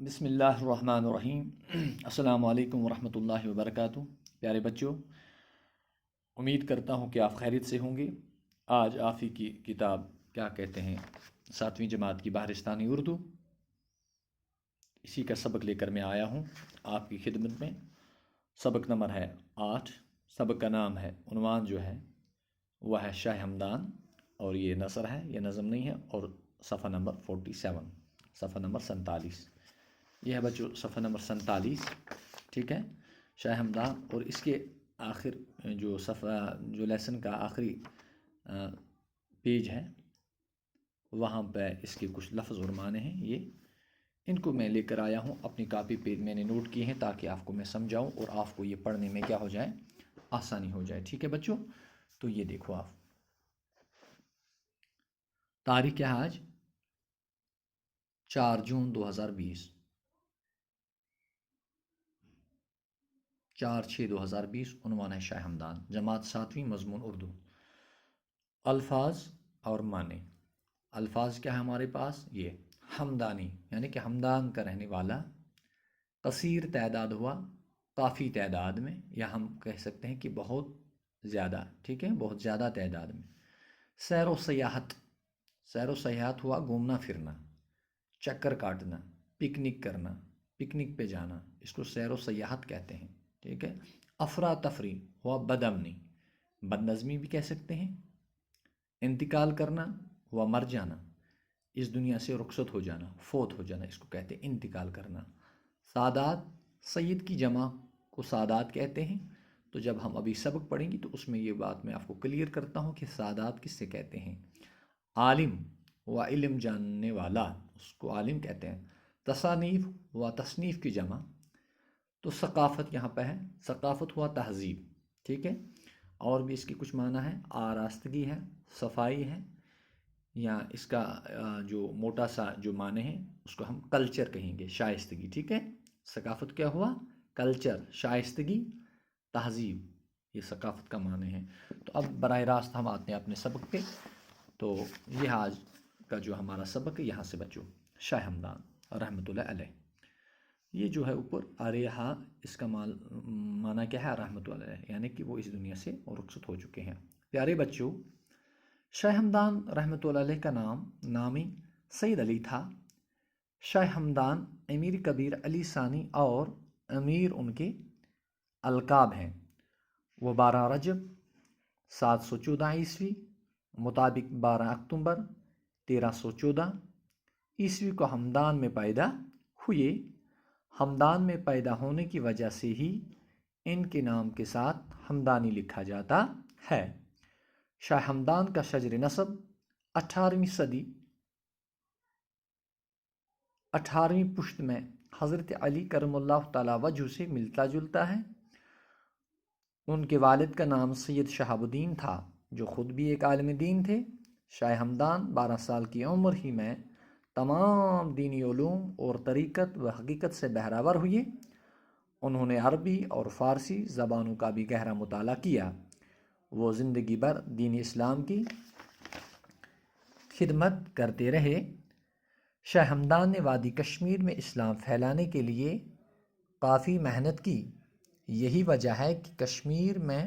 بسم اللہ الرحمن الرحیم۔ السلام علیکم ورحمۃ اللہ وبرکاتہ۔ پیارے بچوں، امید کرتا ہوں کہ آپ خیریت سے ہوں گے۔ آج آپ ہی کی کتاب کیا کہتے ہیں 7ویں جماعت کی بہرستانی اردو، اسی کا سبق لے کر میں آیا ہوں آپ کی خدمت میں۔ سبق نمبر ہے 8۔ سبق کا نام ہے، عنوان جو ہے وہ ہے شاہ ہمدان، اور یہ نثر ہے، یہ نظم نہیں ہے، اور صفحہ نمبر 47، صفحہ نمبر 47 یہ ہے بچوں، صفحہ نمبر 47، ٹھیک ہے۔ شاہ ہمدان، اور اس کے آخر جو صفحہ، جو لیسن کا آخری پیج ہے، وہاں پہ اس کے کچھ لفظ اور معنی ہیں، یہ ان کو میں لے کر آیا ہوں اپنی کاپی پہ، میں نے نوٹ کیے ہیں تاکہ آپ کو میں سمجھاؤں اور آپ کو یہ پڑھنے میں کیا ہو جائے، آسانی ہو جائے، ٹھیک ہے بچوں۔ تو یہ دیکھو آپ، تاریخ کیا ہے آج؟ 4 جون 2020، 4/6/2020۔ عنوان ہے شاہ ہمدان، جماعت 7ویں، مضمون اردو۔ الفاظ اور معنی۔ الفاظ کیا ہے ہمارے پاس؟ یہ ہمدانی یعنی کہ ہمدان کا رہنے والا، کثیر تعداد ہوا کافی تعداد میں، یا ہم کہہ سکتے ہیں کہ بہت زیادہ، ٹھیک ہے، بہت زیادہ تعداد میں۔ سیر و سیاحت، سیر و سیاحت ہوا گھومنا پھرنا، چکر کاٹنا، پکنک کرنا، پکنک پہ جانا، اس کو سیر و سیاحت کہتے ہیں، ٹھیک ہے۔ افراتفری ہوا بد امنی، بد نظمی بھی کہہ سکتے ہیں۔ انتقال کرنا ہوا مر جانا، اس دنیا سے رخصت ہو جانا، فوت ہو جانا، اس کو کہتے ہیں انتقال کرنا۔ سادات، سید کی جمع کو سادات کہتے ہیں، تو جب ہم ابھی سبق پڑھیں گی تو اس میں یہ بات میں آپ کو کلیئر کرتا ہوں کہ سادات کس سے کہتے ہیں۔ عالم ہوا علم جاننے والا، اس کو عالم کہتے ہیں۔ تصانیف ہوا تصنیف کی جمع، تو ثقافت یہاں پہ ہے، ثقافت ہوا تہذیب، ٹھیک ہے۔ اور بھی اس کی کچھ معنی ہے، آراستگی ہے، صفائی ہے، یا اس کا جو موٹا سا جو معنی ہے اس کو ہم کلچر کہیں گے، شائستگی، ٹھیک ہے۔ ثقافت کیا ہوا؟ کلچر، شائستگی، تہذیب، یہ ثقافت کا معنی ہے۔ تو اب براہ راست ہم آتے ہیں اپنے سبق پہ۔ تو یہ آج کا جو ہمارا سبق ہے، یہاں سے بچوں، شاہ ہمدان رحمۃ اللہ علیہ، یہ جو ہے اوپر آریہ، اس کا معنی کیا ہے؟ رحمۃ اللہ علیہ، یعنی کہ وہ اس دنیا سے رخصت ہو چکے ہیں۔ پیارے بچوں، شاہ ہمدان رحمۃ اللہ علیہ کا نامی سید علی تھا۔ شاہ ہمدان امیر کبیر علی ثانی اور امیر ان کے القاب ہیں۔ وہ 12 رجب 714 عیسوی مطابق 12 اکتوبر 1314 عیسوی کو ہمدان میں پیدا ہوئے۔ ہمدان میں پیدا ہونے کی وجہ سے ہی ان کے نام کے ساتھ ہمدانی لکھا جاتا ہے۔ شاہ ہمدان کا شجر نسب 18ویں صدی 18ویں پشت میں حضرت علی کرم اللہ تعالی وجہ سے ملتا جلتا ہے۔ ان کے والد کا نام سید شہاب الدین تھا، جو خود بھی ایک عالم دین تھے۔ شاہ ہمدان 12 سال کی عمر ہی میں تمام دینی علوم اور طریقت و حقیقت سے بہرور ہوئے۔ انہوں نے عربی اور فارسی زبانوں کا بھی گہرا مطالعہ کیا۔ وہ زندگی بھر دین اسلام کی خدمت کرتے رہے۔ شاہ ہمدان نے وادی کشمیر میں اسلام پھیلانے کے لیے کافی محنت کی۔ یہی وجہ ہے کہ کشمیر میں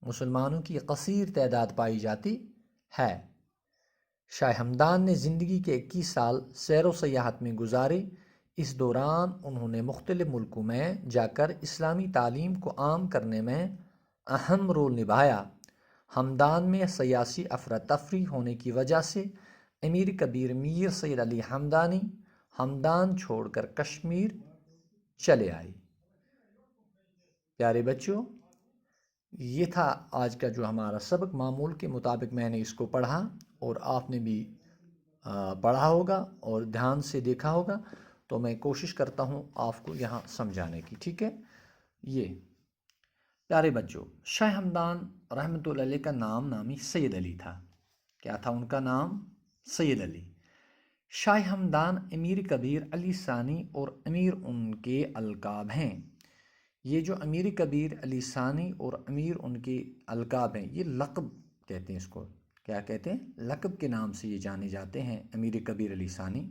مسلمانوں کی کثیر تعداد پائی جاتی ہے۔ شاہ ہمدان نے زندگی کے 21 سال سیر و سیاحت میں گزارے۔ اس دوران انہوں نے مختلف ملکوں میں جا کر اسلامی تعلیم کو عام کرنے میں اہم رول نبھایا۔ ہمدان میں سیاسی افراتفری ہونے کی وجہ سے امیر کبیر میر سید علی ہمدانی ہمدان چھوڑ کر کشمیر چلے آئے۔ پیارے بچوں، یہ تھا آج کا جو ہمارا سبق۔ معمول کے مطابق میں نے اس کو پڑھا، اور آپ نے بھی پڑھا ہوگا اور دھیان سے دیکھا ہوگا، تو میں کوشش کرتا ہوں آپ کو یہاں سمجھانے کی، ٹھیک ہے۔ یہ پیارے بچوں، شاہ ہمدان رحمۃ اللہ علیہ کا نامی سید علی تھا۔ کیا تھا ان کا نام؟ سید علی۔ شاہ ہمدان امیر کبیر علی ثانی اور امیر ان کے القاب ہیں۔ یہ جو امیر کبیر علی ثانی اور امیر ان کے القاب ہیں، یہ لقب کہتے ہیں اس کو۔ کیا کہتے ہیں؟ لقب کے نام سے یہ جانے جاتے ہیں۔ امیر کبیر علی ثانی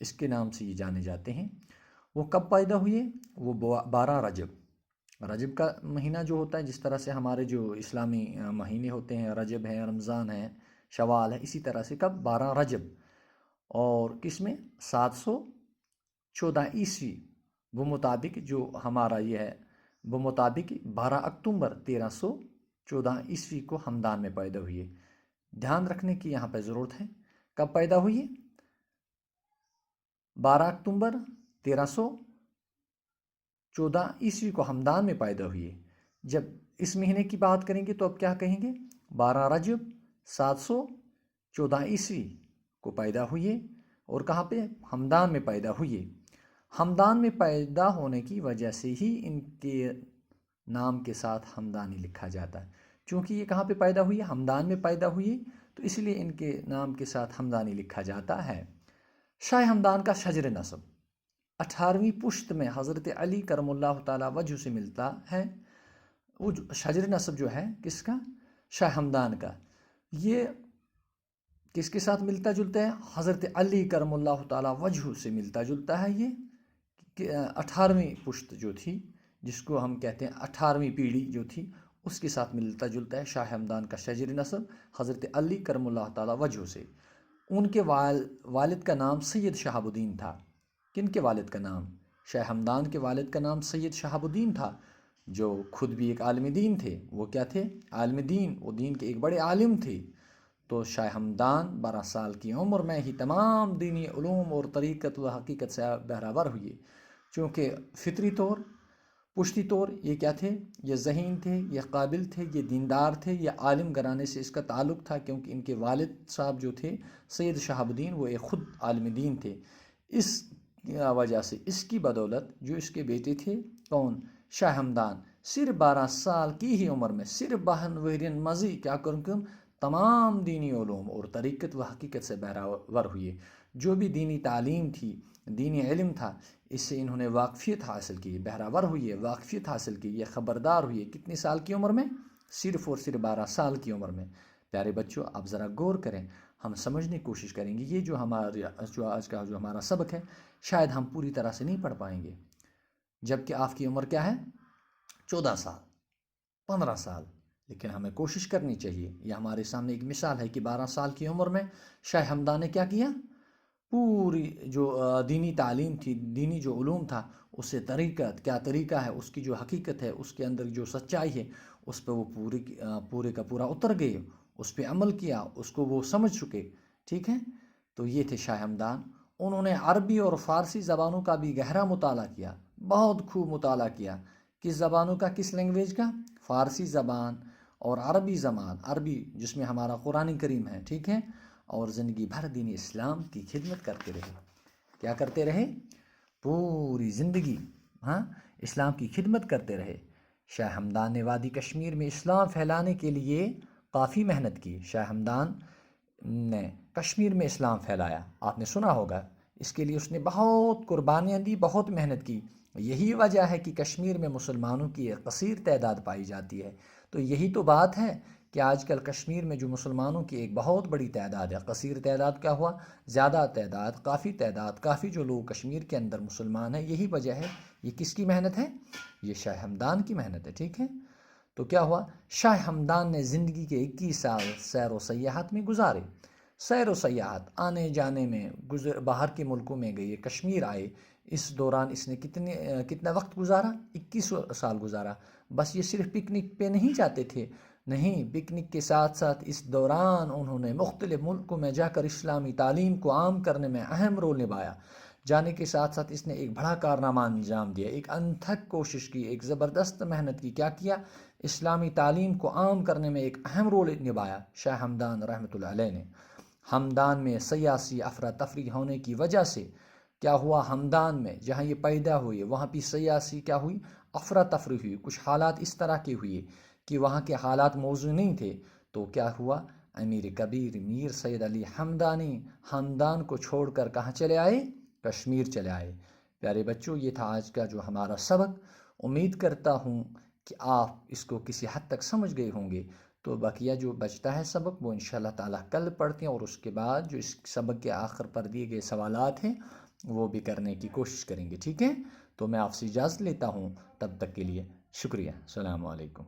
اس کے نام سے یہ جانے جاتے ہیں۔ وہ کب پیدا ہوئے؟ وہ 12 رجب کا مہینہ جو ہوتا ہے، جس طرح سے ہمارے جو اسلامی مہینے ہوتے ہیں، رجب ہے، رمضان ہے، شوال ہے، اسی طرح سے کب؟ 12 رجب، اور کس میں؟ 714 عیسوی بمطابق جو ہمارا یہ ہے، بمطابق 12 اکتوبر 1314 عیسوی کو ہمدان میں پیدا ہوئے۔ دھیان رکھنے کی یہاں پہ ضرورت ہے، کب پیدا ہوئی؟ 12 اکتوبر 1314 عیسوی کو ہمدان میں پیدا ہوئے۔ جب اس مہینے کی بات کریں گے تو اب کیا کہیں گے؟ 12 رجب 714 عیسوی کو پیدا ہوئے، اور کہاں پہ؟ ہمدان میں پیدا ہوئے۔ ہمدان میں پیدا ہونے کی وجہ سے ہی ان کے نام کے ساتھ ہمدانی لکھا جاتا ہے، چونکہ یہ کہاں پہ پیدا ہوئی؟ ہمدان میں پیدا ہوئی، تو اس لیے ان کے نام کے ساتھ ہمدانی لکھا جاتا ہے۔ شاہ ہمدان کا شجر نسب 18ویں پشت میں حضرت علی کرم اللہ تعالیٰ وجہ سے ملتا ہے۔ وہ شجر نسب جو ہے کس کا؟ شاہ ہمدان کا۔ یہ کس کے ساتھ ملتا جلتا ہے؟ حضرت علی کرم اللہ تعالیٰ وجہ سے ملتا جلتا ہے۔ یہ 18ویں پشت جو تھی، جس کو ہم کہتے ہیں 18ویں پیڑھی جو تھی، اس کے ساتھ ملتا جلتا ہے شاہ ہمدان کا شجر نسب حضرت علی کرم اللہ تعالیٰ وجہ سے۔ ان کے والد کا نام سید شہاب الدین تھا۔ کن کے والد کا نام؟ شاہ ہمدان کے والد کا نام سید شہاب الدین تھا، جو خود بھی ایک عالم دین تھے۔ وہ کیا تھے؟ عالم دین، وہ دین کے ایک بڑے عالم تھے۔ تو شاہ ہمدان 12 سال کی عمر میں ہی تمام دینی علوم اور طریقت و حقیقت سے بہرہ ور ہوئے، چونکہ فطری طور، پشتی طور یہ کیا تھے؟ یہ ذہین تھے، یہ قابل تھے، یہ دیندار تھے، یہ عالم گھرانے سے اس کا تعلق تھا، کیونکہ ان کے والد صاحب جو تھے سید شہاب الدین، وہ ایک خود عالم دین تھے۔ اس وجہ سے، اس کی بدولت، جو اس کے بیٹے تھے، کون؟ شاہ ہمدان، صرف 12 سال کی ہی عمر میں صرف باہن وہرین مزی کیا کرکم تمام دینی علوم اور طریقت و حقیقت سے بہرہ ور ہوئے۔ جو بھی دینی تعلیم تھی، دینی علم تھا، اس سے انہوں نے واقفیت حاصل کی، بہرہ ور ہوئے، واقفیت حاصل کی، یہ خبردار ہوئے۔ کتنے سال کی عمر میں؟ صرف اور صرف 12 سال کی عمر میں۔ پیارے بچوں، آپ ذرا غور کریں، ہم سمجھنے کی کوشش کریں گے۔ یہ جو آج کا جو ہمارا سبق ہے، شاید ہم پوری طرح سے نہیں پڑھ پائیں گے، جبکہ آپ کی عمر کیا ہے؟ 14 سال، 15 سال، لیکن ہمیں کوشش کرنی چاہیے۔ یہ ہمارے سامنے ایک مثال ہے کہ 12 سال کی عمر میں شاہ ہمدان نے کیا کیا؟ پوری جو دینی تعلیم تھی، دینی جو علوم تھا، اس سے طریقت، کیا طریقہ ہے، اس کی جو حقیقت ہے، اس کے اندر جو سچائی ہے، اس پہ وہ پورے کا پورا اتر گئے، اس پہ عمل کیا، اس کو وہ سمجھ چکے۔ ٹھیک ہے، تو یہ تھے شاہ ہمدان۔ انہوں نے عربی اور فارسی زبانوں کا بھی گہرا مطالعہ کیا، بہت خوب مطالعہ کیا۔ کس زبانوں کا؟ کس لینگویج کا؟ فارسی زبان اور عربی زبان، عربی جس میں ہمارا قرآن کریم ہے، ٹھیک ہے، اور زندگی بھر دین اسلام کی خدمت کرتے رہے۔ کیا کرتے رہے؟ پوری زندگی اسلام کی خدمت کرتے رہے۔ شاہ ہمدان نے وادی کشمیر میں اسلام پھیلانے کے لیے کافی محنت کی۔ شاہ ہمدان نے کشمیر میں اسلام پھیلایا، آپ نے سنا ہوگا، اس کے لیے اس نے بہت قربانیاں دی، بہت محنت کی۔ یہی وجہ ہے کہ کشمیر میں مسلمانوں کی ایک کثیر تعداد پائی جاتی ہے۔ تو یہی تو بات ہے کہ آج کل کشمیر میں جو مسلمانوں کی ایک بہت بڑی تعداد ہے، کثیر تعداد کیا ہوا؟ زیادہ تعداد، کافی جو لوگ کشمیر کے اندر مسلمان ہیں، یہی وجہ ہے۔ یہ کس کی محنت ہے؟ یہ شاہ ہمدان کی محنت ہے، ٹھیک ہے۔ تو کیا ہوا؟ شاہ ہمدان نے زندگی کے 21 سال سیر و سیاحت میں گزارے۔ سیر و سیاحت، آنے جانے میں، باہر کے ملکوں میں گئے، کشمیر آئے۔ اس دوران اس نے کتنا وقت گزارا؟ 21 سال گزارا۔ بس یہ صرف پکنک پہ نہیں جاتے تھے، نہیں، پکنک کے ساتھ ساتھ اس دوران انہوں نے مختلف ملکوں میں جا کر اسلامی تعلیم کو عام کرنے میں اہم رول نبھایا۔ جانے کے ساتھ ساتھ اس نے ایک بڑا کارنامہ انجام دیا، ایک انتھک کوشش کی، ایک زبردست محنت کی۔ کیا اسلامی تعلیم کو عام کرنے میں ایک اہم رول نبھایا شاہ ہمدان رحمۃ اللہ علیہ نے۔ ہمدان میں سیاسی افراتفری ہونے کی وجہ سے کیا ہوا؟ ہمدان میں جہاں یہ پیدا ہوئے، وہاں بھی سیاسی کیا ہوئی؟ افراتفری ہوئی۔ کچھ حالات اس طرح کے ہوئے کہ وہاں کے حالات موزوں نہیں تھے، تو کیا ہوا؟ امیر کبیر میر سید علی ہمدانی ہمدان کو چھوڑ کر کہاں چلے آئے؟ کشمیر چلے آئے۔ پیارے بچوں، یہ تھا آج کا جو ہمارا سبق۔ امید کرتا ہوں کہ آپ اس کو کسی حد تک سمجھ گئے ہوں گے۔ تو بقیہ جو بچتا ہے سبق، وہ انشاءاللہ تعالیٰ کل پڑھتے ہیں، اور اس کے بعد جو اس سبق کے آخر پر دیے گئے سوالات ہیں، وہ بھی کرنے کی کوشش کریں گے. ٹھیک ہے، تو میں آپ سے اجازت لیتا ہوں، تب تک کے لیے شکریہ. السلام علیکم.